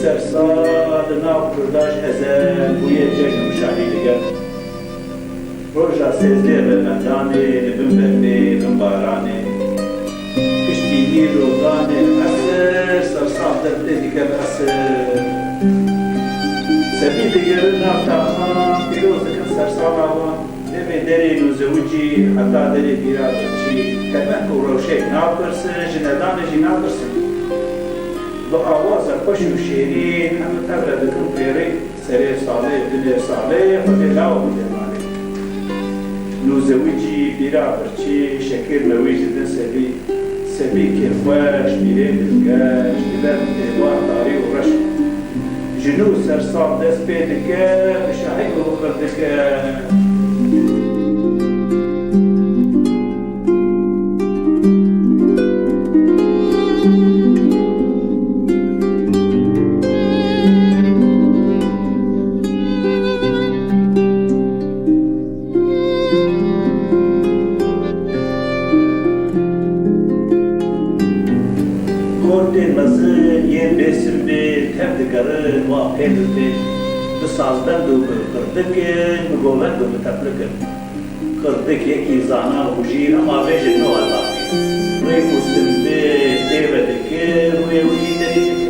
سرسال ناو کرداش هزار بوی جشن مشاهی دیگر روژا سیزده به مندانه لبن برده بن بارانه کشتینی روزانه اثر سرسال درده دیگر اثر سبی دیگر ناو تاخان پیروز دکن سرسال آوان نمی دری نوزوجی حتی دری بیرادرچی کمک و روشه ناو کرسن جندانه جی ناو کرسن با آواز خوش و شیرین همه تبره دکن پیری سری ساله دنیا ساله خود لاو بوده مالی نوزویجی بیرا برچی شکر مویجی دن سبی که خوش بیره دلگش دلر دیوار داری و رشک جنو سرسام دست پیدکه بشاهی و بردکه سازدن دو کردکن مگولن دو متفلکن کردک یکی زانا و جیر اما بیش نو الباقی روی مسلمه تیبدکه روی وی دریدکه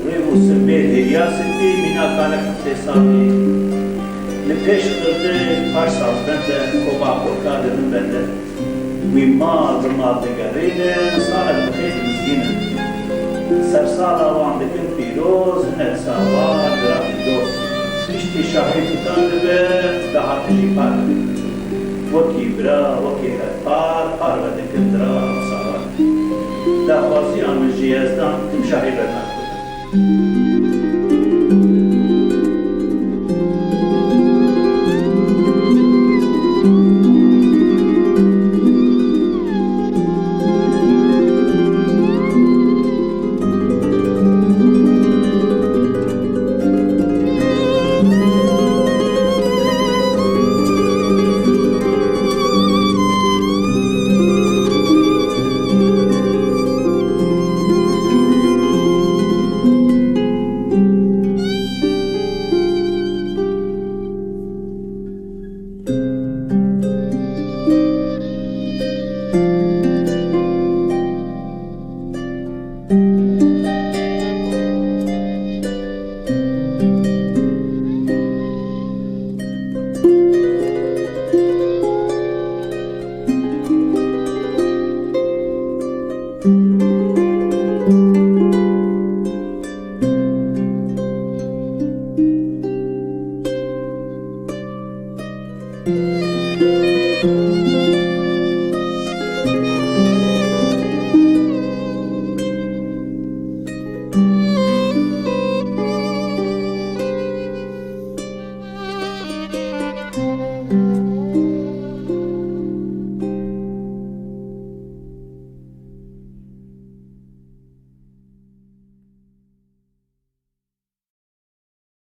روی مسلمه هریاستی مینا کانک تیسانی نپیش کردک پاش سازدن ده کوبا پرکادن بنده وی مال دگرینن سالت مخیط مزگینن سرسال آوان دکن پیروز نتساوان گرافی دوست اشتی شاهی کتان به دهات جیپار وکی برا وکی رفار پار و دکن درا مساوان دخوازی آمجی ازدان تم شاهی برنان کتن